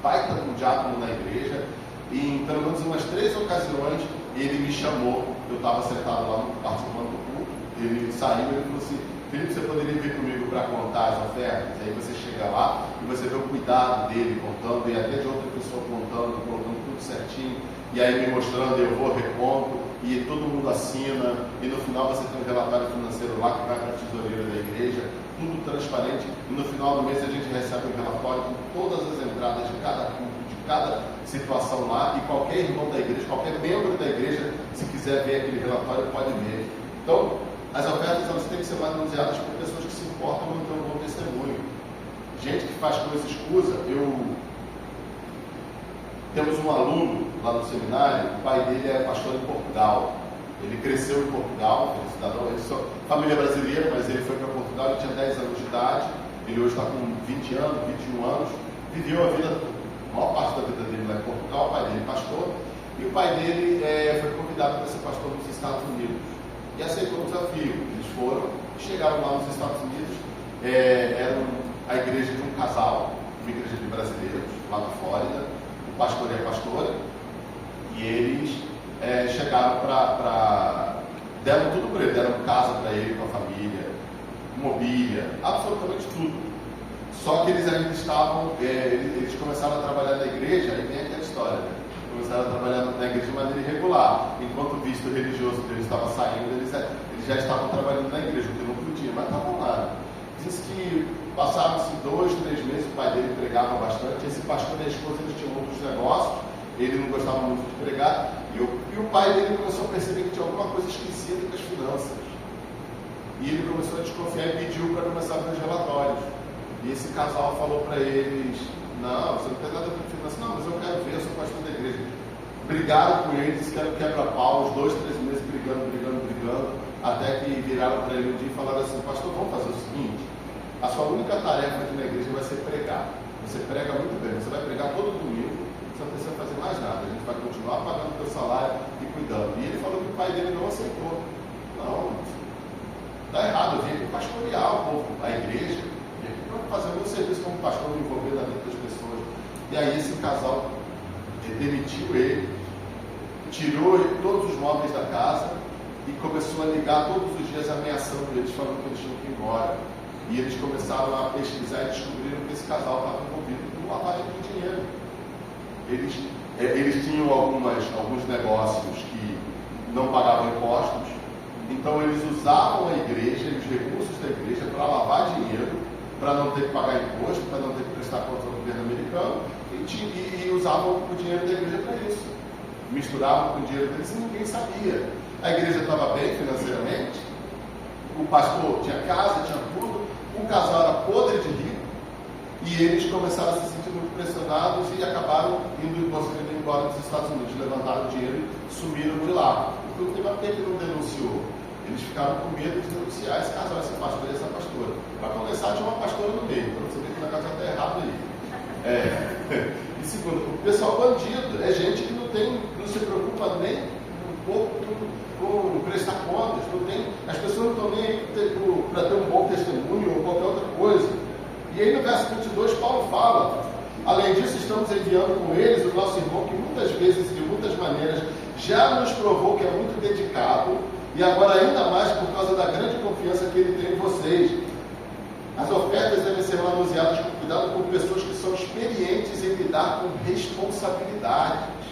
vai estar um diácono na igreja, e em pelo menos umas 3 ocasiões ele me chamou. Eu estava sentado lá participando do culto, ele saiu e ele falou assim: Felipe, você poderia vir comigo para contar as ofertas? Aí você chega lá e você vê o cuidado dele contando, e até de outra pessoa contando, colocando tudo certinho, e aí me mostrando, eu vou, reconto, e todo mundo assina, e no final você tem um relatório financeiro lá que vai para a tesoureira da igreja, tudo transparente, e no final do mês a gente recebe um relatório com todas as entradas de cada culto, de cada situação lá, e qualquer irmão da igreja, qualquer membro da igreja, se quiser ver aquele relatório, pode ver. Então, as ofertas, elas têm que ser manuseadas por pessoas que se importam em ter um bom testemunho. Gente que faz coisa escusa. Temos um aluno lá no seminário, o pai dele é pastor em Portugal. Ele cresceu em Portugal, ele é cidadão, família brasileira, mas ele foi para Portugal, ele tinha 10 anos de idade, ele hoje está com 20 anos, 21 anos, viveu a maior parte da vida dele lá em Portugal, o pai dele é pastor, e o pai dele foi convidado para ser pastor nos Estados Unidos. E aceitou o desafio. Eles foram, chegaram lá nos Estados Unidos, era a igreja de um casal, uma igreja de brasileiros, lá na Flórida, o pastor e a pastora, e eles chegaram deram tudo para ele, deram casa para ele, com a família, mobília, absolutamente tudo. Só que eles ainda estavam, eles começaram a trabalhar na igreja, e vem aquela história, né? começaram a trabalhar na igreja de maneira irregular. Enquanto o visto religioso deles estava saindo, eles já estavam trabalhando na igreja, o que não podia, mas estavam lá. Diz que passaram-se 2, 3 meses, o pai dele pregava bastante. Esse pastor e a esposa, eles tinham outros negócios, ele não gostava muito de pregar, e o pai dele começou a perceber que tinha alguma coisa esquisita com as finanças. E ele começou a desconfiar e pediu para começar a ver os relatórios. E esse casal falou para eles: não, você não tem nada com finanças. Não, mas eu quero ver, eu sou pastor da igreja. Brigaram com eles, que era quebra-pau, uns 2, 3 meses brigando, até que viraram para ele um dia e falaram assim: pastor, vamos fazer o seguinte, a sua única tarefa aqui na igreja vai ser pregar. Você prega muito bem, você vai pregar todo domingo, você não precisa fazer mais nada, a gente vai continuar pagando o teu salário e cuidando. E ele falou que o pai dele não aceitou. Não, está errado, eu vim aqui pastorear o povo, a igreja, vim aqui para fazer o meu serviço como pastor, me envolver na vida das pessoas. E aí esse casal demitiu ele, tirou todos os móveis da casa e começou a ligar todos os dias ameaçando eles, falando que eles tinham que ir embora. E eles começaram a pesquisar e descobriram que esse casal estava envolvido com lavagem de dinheiro. Eles tinham alguns negócios que não pagavam impostos, então eles usavam a igreja, os recursos da igreja para lavar dinheiro, para não ter que pagar imposto, para não ter que prestar conta ao governo americano, e usavam o dinheiro da igreja para isso. Misturavam com o dinheiro deles e ninguém sabia. A igreja estava bem financeiramente, o pastor tinha casa, tinha tudo, o casal era podre de rico, e eles começaram a se sentir muito pressionados e acabaram indo embora dos Estados Unidos, levantaram o dinheiro e sumiram de lá. Porque o tema que não denunciou, eles ficaram com medo de denunciar esse casal, esse pastor e essa pastora. Para começar, tinha uma pastora no meio, para você ver que o negócio está errado aí. E segundo, o pessoal bandido é gente que não se preocupa nem um pouco com prestar contas, as pessoas não estão nem aí para ter um bom testemunho ou qualquer outra coisa. E aí no verso 22 Paulo fala: além disso, estamos enviando com eles o nosso irmão que muitas vezes e de muitas maneiras já nos provou que é muito dedicado, e agora ainda mais por causa da grande confiança que ele tem em vocês. As ofertas devem ser manuseadas com cuidado por pessoas que são experientes em lidar com responsabilidades.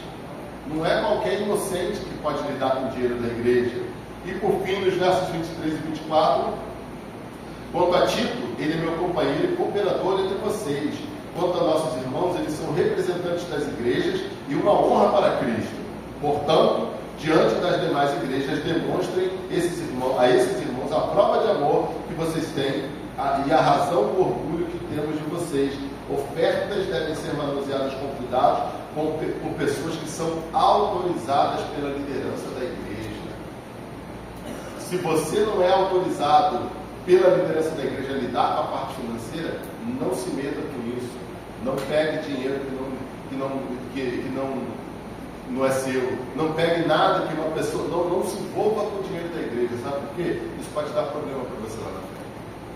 Não é qualquer inocente que pode lidar com o dinheiro da igreja. E por fim, nos versos 23 e 24, quanto a Tito, ele é meu companheiro e cooperador entre vocês. Quanto a nossos irmãos, eles são representantes das igrejas e uma honra para Cristo. Portanto, diante das demais igrejas, demonstrem a esses irmãos a prova de amor que vocês têm e a razão do orgulho que temos de vocês. Ofertas devem ser manuseadas com cuidado por pessoas que são autorizadas pela liderança da igreja. Se você não é autorizado pela liderança da igreja a lidar com a parte financeira, não se meta com isso. Não pegue dinheiro que não é seu. Não pegue nada que uma pessoa... Não se envolva com o dinheiro da igreja, sabe por quê? Isso pode dar problema para você lá na frente.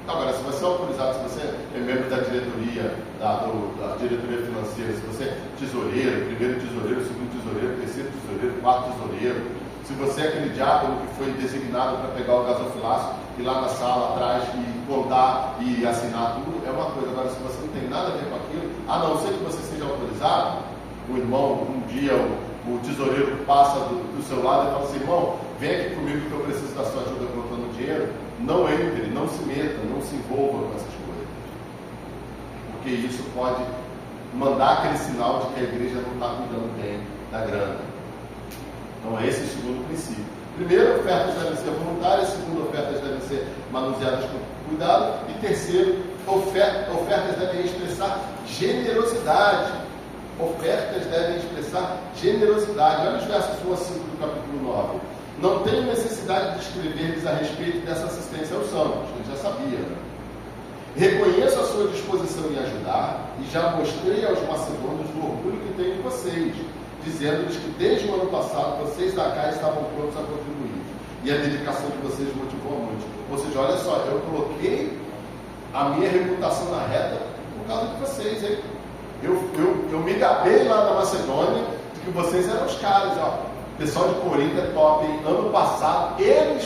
Agora, se você é autorizado, se você é membro da diretoria, da diretoria financeira, se você é tesoureiro, primeiro tesoureiro, segundo tesoureiro, terceiro tesoureiro, quarto tesoureiro, se você é aquele diácono que foi designado para pegar o gasofilácio, ir lá na sala atrás e contar e assinar tudo, é uma coisa. Agora, se você não tem nada a ver com aquilo, a não ser que você seja autorizado, o irmão, um dia o tesoureiro passa do seu lado e fala assim: irmão, vem aqui comigo que eu preciso da sua ajuda contando dinheiro. Não entre, não se meta, não se envolva com essas coisas, porque isso pode mandar aquele sinal de que a igreja não está cuidando bem da grana. Então esse é o segundo princípio. Primeiro, ofertas devem ser voluntárias. Segundo, ofertas devem ser manuseadas com cuidado. E terceiro, ofertas devem expressar generosidade. Ofertas devem expressar generosidade. Olha os versos 1 a 5 do capítulo 9. Não tenho necessidade de escrever-lhes a respeito dessa assistência aos santos, eu já sabia. Reconheço a sua disposição em ajudar e já mostrei aos macedônios do orgulho que tenho em vocês, dizendo-lhes que desde o ano passado vocês da cá estavam prontos a contribuir. E a dedicação de vocês motivou muito. Ou seja, olha só, eu coloquei a minha reputação na reta por causa de vocês, hein? Eu me gabei lá na Macedônia de que vocês eram os caras, ó. O pessoal de Corinto é top, hein? Ano passado, eles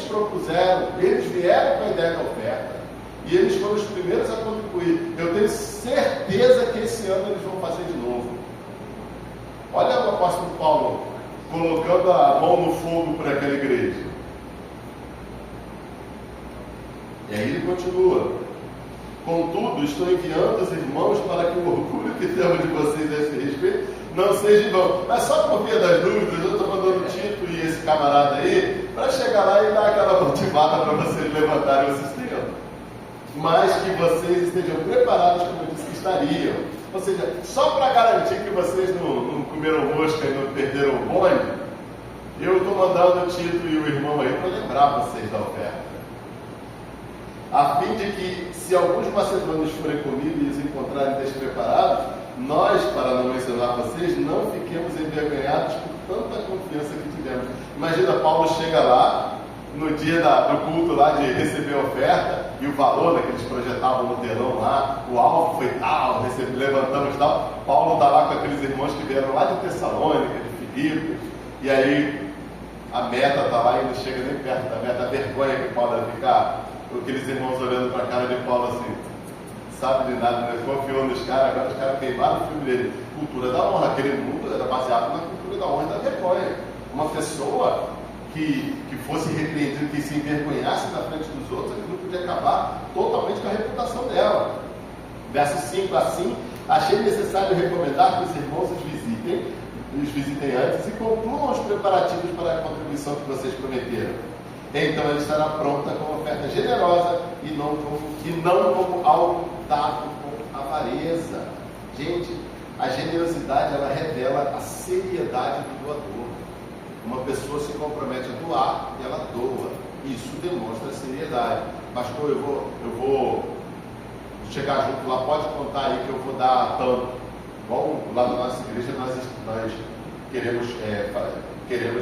vieram com a ideia da oferta. E eles foram os primeiros a contribuir. Eu tenho certeza que esse ano eles vão fazer de novo. Olha o apóstolo Paulo colocando a mão no fogo para aquela igreja. E aí ele continua: contudo, estou enviando os irmãos para que o orgulho que temos de vocês a esse respeito não seja em vão. Mas só por via das dúvidas, eu estou mandando o Tito e esse camarada aí para chegar lá e dar aquela motivada para vocês levantarem o sistema. Mas que vocês estejam preparados como eu disse que estariam. Ou seja, só para garantir que vocês não comeram mosca e não perderam o bonde, eu estou mandando o Tito e o irmão aí para lembrar vocês da oferta. A fim de que, se alguns macedônios forem comigo e os encontrarem despreparados, nós, para não mencionar vocês, não fiquemos envergonhados por tanta confiança que tivemos. Imagina, Paulo chega lá, no dia do culto lá de receber a oferta, e o valor que eles projetavam no telão lá, o alvo foi tal, levantamos tal. Paulo está lá com aqueles irmãos que vieram lá de Tessalônica, de Filipe, e aí a meta está lá e não chega nem perto da meta. A vergonha que Paulo ia ficar, aqueles irmãos olhando para a cara de Paulo assim, sabe de nada, né? Confiou nos caras, agora os caras queimaram o filme dele. Cultura da honra, aquele mundo era baseado na cultura da honra e da vergonha. Uma pessoa que fosse repreendida, que se envergonhasse na frente dos outros, aquilo podia acabar totalmente com a reputação dela. Verso 5: assim, achei necessário recomendar que os irmãos os visitem antes e concluam os preparativos para a contribuição que vocês prometeram. Então ela estará pronta com uma oferta generosa e não como algo dado com avareza. Gente, a generosidade, ela revela a seriedade do doador. Uma pessoa se compromete a doar e ela doa. Isso demonstra seriedade. Pastor, eu vou chegar junto lá, pode contar aí que eu vou dar tanto. Bom, lá na nossa igreja nós queremos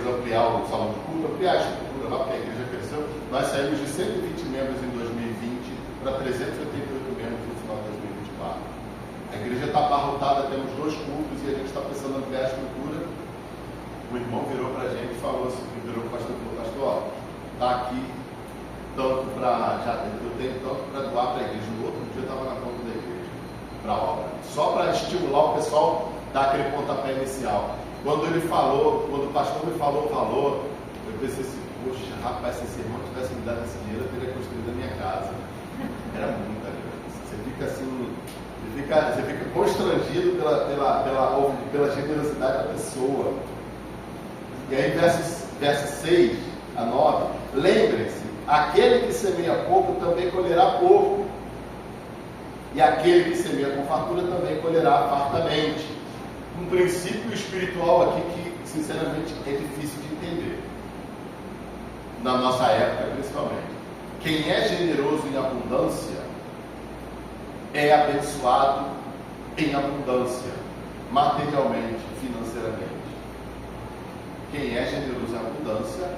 ampliar o salão de culto, ampliar a estrutura lá, porque a igreja cresceu. Nós saímos de 120 membros em 2020 para 388 membros no final de 2024. A igreja está abarrotada, temos 2 cultos e a gente está pensando em ampliar a estrutura. O irmão virou para a gente e falou assim, virou para o pastor, está aqui tanto eu tenho tanto para doar para a igreja. No outro dia eu estava na conta da igreja, para a obra. Só para estimular o pessoal, dar aquele pontapé inicial. Quando o pastor me falou o valor, eu pensei assim, poxa, rapaz, se esse irmão tivesse me dado esse dinheiro, eu teria construído a minha casa. Era muita grana. Você fica assim, você fica constrangido pela generosidade da pessoa. E aí, versos 6 a 9, lembrem-se, aquele que semeia pouco também colherá pouco, e aquele que semeia com fartura também colherá fartamente. Um princípio espiritual aqui que, sinceramente, é difícil de entender, na nossa época principalmente. Quem é generoso em abundância é abençoado em abundância, materialmente, financeiramente. Quem é generoso em abundância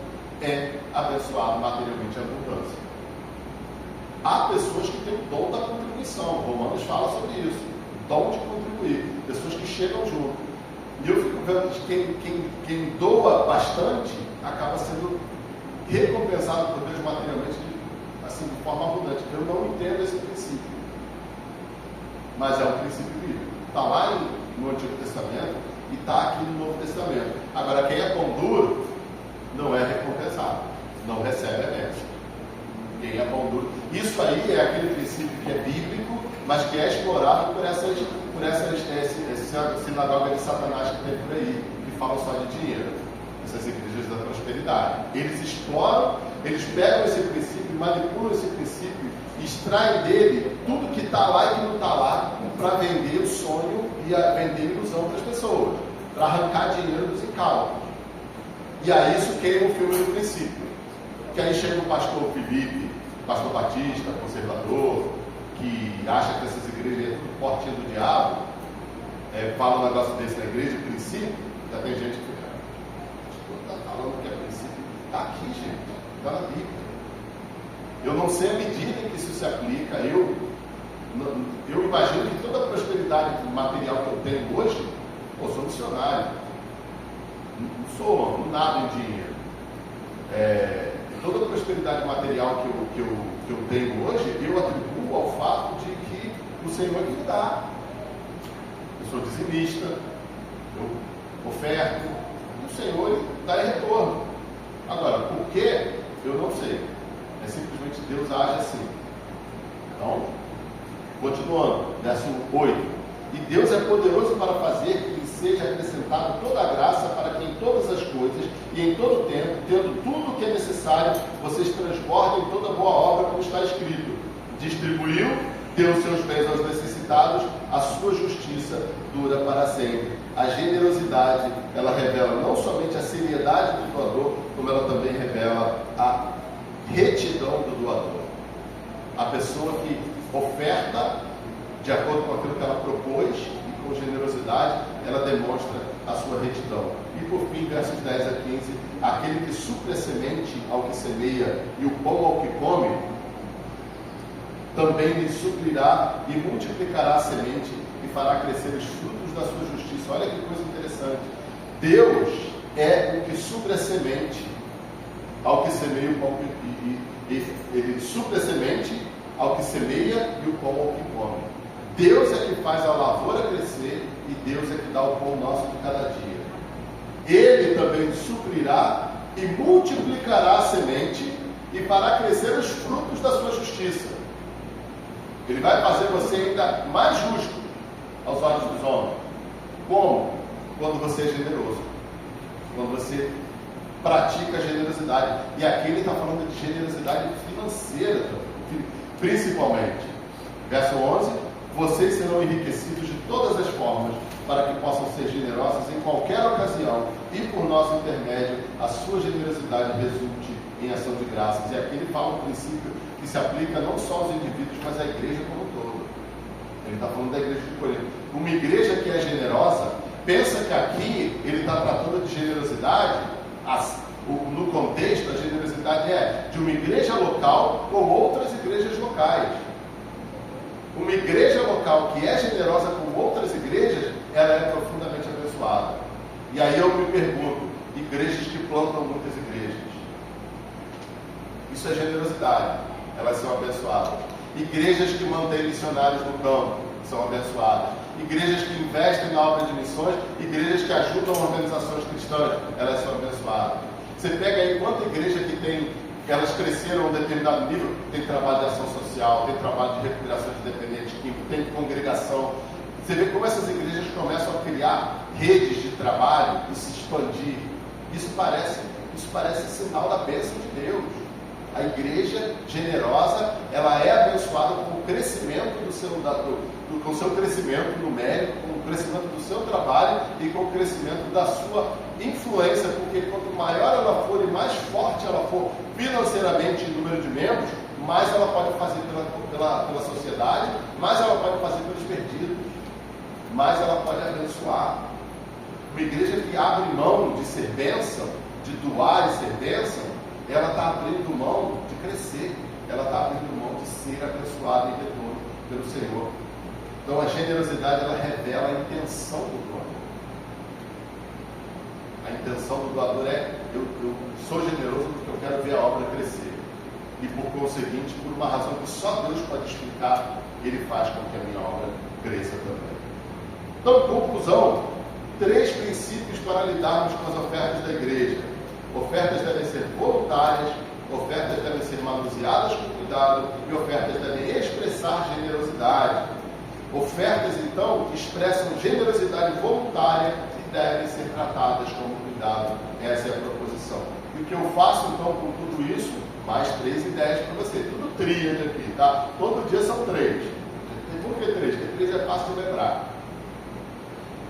é abençoado materialmente em abundância. Há pessoas que têm o dom da contribuição. Romanos fala sobre isso. Dom de contribuir. Pessoas que chegam junto. E eu fico vendo que quem doa bastante acaba sendo recompensado por Deus materialmente assim, de forma abundante. Eu não entendo esse princípio. Mas é um princípio bíblico. Está lá no Antigo Testamento e está aqui no Novo Testamento. Agora, quem é pão duro não é recompensado, não recebe a bênção. Quem é pão duro. Isso aí é aquele princípio que é bíblico, mas que é explorado por essa sinagoga de Satanás que tem por aí, que falam só de dinheiro. Essas igrejas da prosperidade. Eles exploram, eles pegam esse princípio, manipulam esse princípio, extraem dele tudo que está lá e que não está lá, para vender o sonho e vender a ilusão para as pessoas, para arrancar dinheiro dos encalços. E aí isso queima o filme do princípio. Que aí chega o pastor Filipe, pastor Batista, conservador, que acha que essas igrejas é tudo portinha do diabo, fala um negócio desse na igreja, princípio, já tem gente que fica, está falando que é princípio. Está aqui, gente, está na Bíblia. Eu não sei a medida em que isso se aplica. Eu imagino que toda a prosperidade material que eu tenho hoje, eu sou missionário, não nada em dinheiro. Toda a prosperidade material que eu tenho hoje, eu atribuo ao fato de que o Senhor me dá. Eu sou dizimista, oferto, e o Senhor dá em retorno. Agora, por quê? Eu não sei. É simplesmente Deus age assim. Então, continuando, verso 8. E Deus é poderoso para fazer que seja acrescentado toda a graça, para que em todas as coisas e em todo tempo, tendo tudo o que é necessário, vocês transbordem toda boa obra, como está escrito. Distribuiu, deu os seus bens aos necessitados, a sua justiça dura para sempre. A generosidade, ela revela não somente a seriedade do doador, como ela também revela a retidão do doador. A pessoa que oferta de acordo com aquilo que ela propôs e com generosidade, ela demonstra a sua retidão. E por fim, versos 10 a 15, aquele que supre a semente ao que semeia e o pão ao que come, também lhe suprirá e multiplicará a semente e fará crescer os frutos da sua justiça. Olha que coisa interessante. Deus é o que supre a semente ao que semeia o pão ele supre a semente ao que semeia e o pão ao que come. Deus é que faz a lavoura crescer e Deus é que dá o pão nosso de cada dia. Ele também suprirá e multiplicará a semente e fará crescer os frutos da sua justiça. Ele vai fazer você ainda mais justo aos olhos dos homens. Como? Quando você é generoso. Quando você pratica a generosidade. E aqui ele está falando de generosidade financeira, principalmente. Verso 11. Vocês serão enriquecidos de todas as formas, para que possam ser generosos em qualquer ocasião, e por nosso intermédio, a sua generosidade resulte em ação de graças. E aqui ele fala um princípio que se aplica não só aos indivíduos, mas à igreja como um todo. Ele está falando da igreja de Corinto. Uma igreja que é generosa, pensa que aqui ele está tratando de generosidade, no contexto, a generosidade é de uma igreja local com outras igrejas locais. Uma igreja local que é generosa com outras igrejas, ela é profundamente abençoada. E aí eu me pergunto, igrejas que plantam muitas igrejas, isso é generosidade, elas são abençoadas. Igrejas que mantêm missionários no campo, são abençoadas. Igrejas que investem na obra de missões, igrejas que ajudam organizações cristãs, elas são abençoadas. Você pega aí quanta igreja que tem, elas cresceram a um determinado nível, tem trabalho de ação social, tem trabalho de recuperação de dependentes químicos, tem congregação. Você vê como essas igrejas começam a criar redes de trabalho e se expandir. Isso parece sinal da bênção de Deus. A igreja generosa, ela é abençoada com o crescimento com o seu crescimento numérico, com o crescimento do seu trabalho e com o crescimento da sua influência, porque quanto maior ela for e mais forte ela for financeiramente em número de membros, mais ela pode fazer pela sociedade, mais ela pode fazer pelos perdidos, mais ela pode abençoar. Uma igreja que abre mão de ser bênção, de doar e ser bênção, ela está abrindo mão de crescer, ela está abrindo mão de ser abençoada em retorno pelo Senhor. Então a generosidade, ela revela a intenção do doador. A intenção do doador é, eu sou generoso porque eu quero ver a obra crescer. E por conseguinte, por uma razão que só Deus pode explicar, ele faz com que a minha obra cresça também. Então, conclusão, 3 princípios para lidarmos com as ofertas da igreja. Ofertas devem ser voluntárias, ofertas devem ser manuseadas com cuidado e ofertas devem expressar generosidade. Ofertas, então, expressam generosidade voluntária e devem ser tratadas com cuidado. Essa é a proposição. E o que eu faço, então, com tudo isso? Mais 3 ideias para você. Tudo tríade aqui, tá? Todo dia são 3. Por que 3? Porque 3 é fácil de lembrar.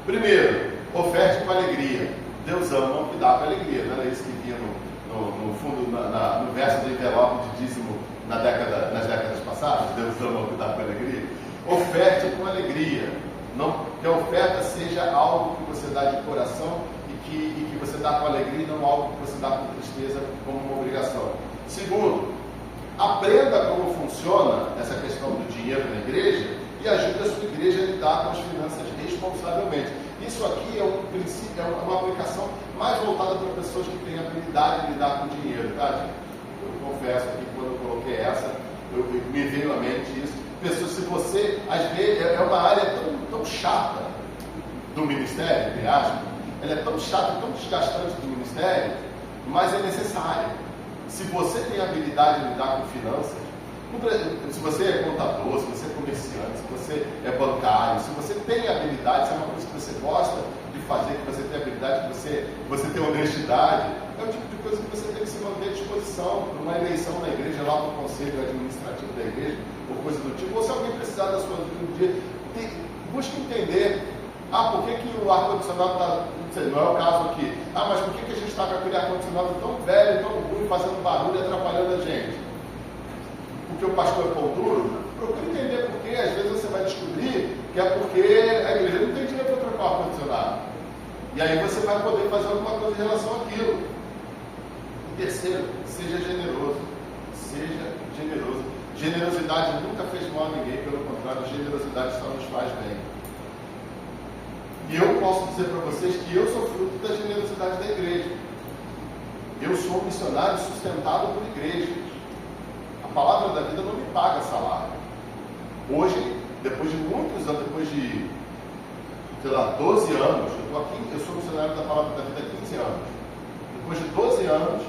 Primeiro, oferte com alegria. Deus ama o que dá com alegria. Não era isso que vinha no fundo, no verso do envelope de dízimo nas décadas passadas? Deus ama o que dá com alegria. Oferte com alegria. Não, que a oferta seja algo que você dá de coração e que você dá com alegria, e não algo que você dá com tristeza como uma obrigação. Segundo, aprenda como funciona essa questão do dinheiro na igreja e ajude a sua igreja a lidar com as finanças responsavelmente. Isso aqui é um princípio, é uma aplicação mais voltada para pessoas que têm habilidade de lidar com dinheiro, tá, gente? Eu confesso que quando eu coloquei essa, me veio à mente isso. Pessoas, se você, às vezes, é uma área tão chata do ministério, entre aspas, ela é tão chata, tão desgastante do ministério, mas é necessária. Se você tem habilidade de lidar com finanças, se você é contador, se você é comerciante, se você é bancário, se você tem habilidade, se é uma coisa que você gosta de fazer, que você tem habilidade, que você tem honestidade, é o tipo de coisa que você tem que se manter à disposição para uma eleição na igreja, lá no conselho administrativo da igreja, ou coisa do tipo. Ou se alguém precisar da sua ajuda um dia, busque entender, por que o ar-condicionado está, não sei, não é o caso aqui, mas por que a gente está com aquele ar-condicionado tão velho, tão ruim, fazendo barulho e atrapalhando a gente? Porque o pastor é pão duro? Procure entender por quê. Às vezes você vai descobrir que é porque a igreja não tem dinheiro para trocar o ar-condicionado. E aí você vai poder fazer alguma coisa em relação àquilo. E terceiro, seja generoso. Seja generoso. Generosidade nunca fez mal a ninguém, pelo contrário, generosidade só nos faz bem. E eu posso dizer para vocês que eu sou fruto da generosidade da igreja. Eu sou um missionário sustentado por igrejas. A palavra da vida não me paga salário. Hoje, depois de muitos anos, depois de, 12 anos, eu estou aqui, eu sou missionário da palavra da vida há 15 anos. Depois de 12 anos,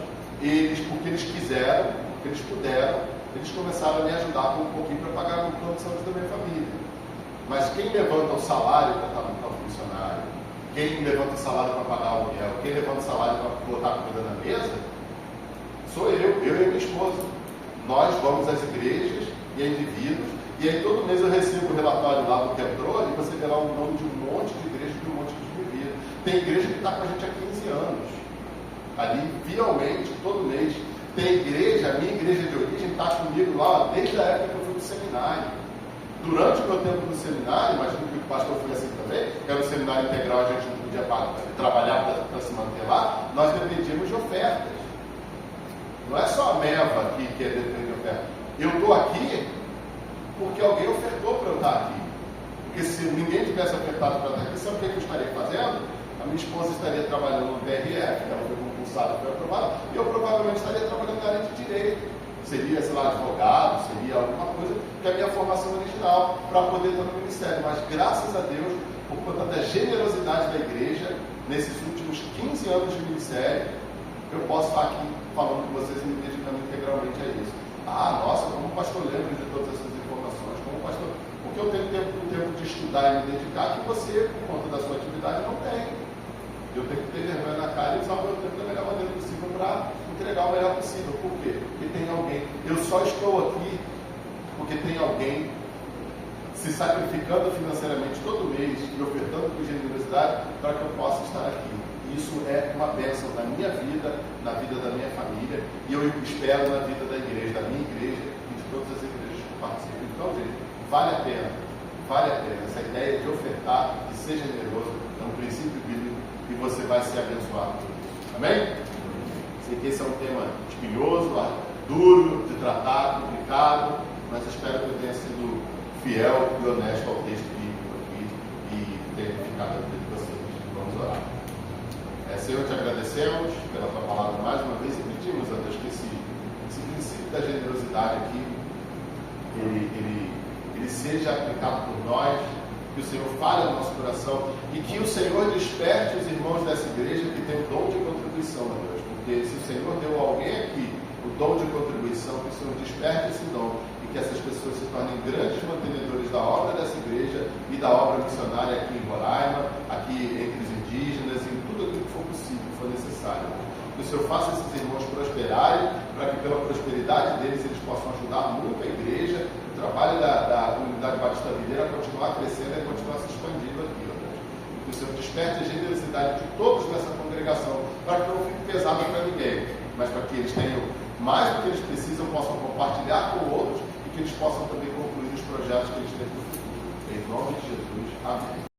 porque eles quiseram, porque eles puderam, eles começaram a me ajudar com um pouquinho para pagar a condição da minha família. Mas quem levanta o salário para estar no funcionário, quem levanta o salário para pagar o aluguel, quem levanta o salário para botar comida na mesa, sou eu e minha esposa. Nós vamos às igrejas e a indivíduos, e aí todo mês eu recebo o relatório lá do controle, e você vê lá o nome de um monte de igrejas, de um monte de indivíduos. Tem igreja que está com a gente há 15 anos, ali, fielmente, todo mês. Tem igreja, a minha igreja de origem está comigo lá desde a época que eu fui do seminário. Durante o meu tempo no seminário, imagino que o pastor foi assim também, que era um seminário integral, a gente não podia trabalhar para se manter lá, nós dependíamos de ofertas. Não é só a Meva aqui que depende de oferta. Eu estou aqui porque alguém ofertou para eu estar aqui. Porque se ninguém tivesse ofertado para eu estar aqui, sabe o que eu estaria fazendo? A minha esposa estaria trabalhando no TRF, ela foi concursada, foi aprovada, e eu provavelmente estaria trabalhando na área de direito. Seria, sei lá, advogado, seria alguma coisa que é a minha formação original para poder estar no ministério. Mas graças a Deus, por conta da generosidade da igreja, nesses últimos 15 anos de ministério, eu posso estar aqui falando com vocês e me dedicando integralmente a isso. Nossa, como o pastor lembra de todas essas informações, como o pastor, porque eu tenho tempo de estudar e me dedicar que você, por conta da sua atividade, não tem. Eu tenho que ter vergonha na cara e usar o meu tempo da melhor maneira possível para entregar o melhor possível. Por quê? Porque tem alguém. Eu só estou aqui porque tem alguém se sacrificando financeiramente todo mês e ofertando com generosidade para que eu possa estar aqui. Isso é uma bênção na minha vida, na vida da minha família, e eu espero na vida da igreja, da minha igreja e de todas as igrejas que participam. Então, gente, vale a pena. Essa ideia de ofertar, de ser generoso, é um princípio bíblico e você vai ser abençoado por isso. Amém? Sei que esse é um tema espinhoso, duro de tratar, complicado, mas espero que eu tenha sido fiel e honesto ao texto bíblico aqui e tenha ficado na vida de vocês. Vamos orar. Senhor, te agradecemos pela tua palavra mais uma vez e pedimos a Deus que esse princípio da generosidade aqui ele seja aplicado por nós, que o Senhor fale no nosso coração e que o Senhor desperte os irmãos dessa igreja que tem o dom de contribuição, meu Deus, porque se o Senhor deu a alguém aqui o dom de contribuição, que o Senhor desperte esse dom e que essas pessoas se tornem grandes mantenedores da obra dessa igreja e da obra missionária aqui em Roraima, aqui entre os indígenas, em tudo aquilo que for possível, que for necessário. Que o Senhor faça esses irmãos prosperarem, para que pela prosperidade deles eles possam ajudar muito a igreja, o trabalho da comunidade Batista Videira a continuar crescendo e a continuar se expandindo aqui, ó Deus. Que o Senhor desperte a generosidade de todos nessa congregação, para que não fique pesado para ninguém, mas para que eles tenham mais do que eles precisam, possam compartilhar com outros e que eles possam também concluir os projetos que eles têm no futuro. Em nome de Jesus. Amém.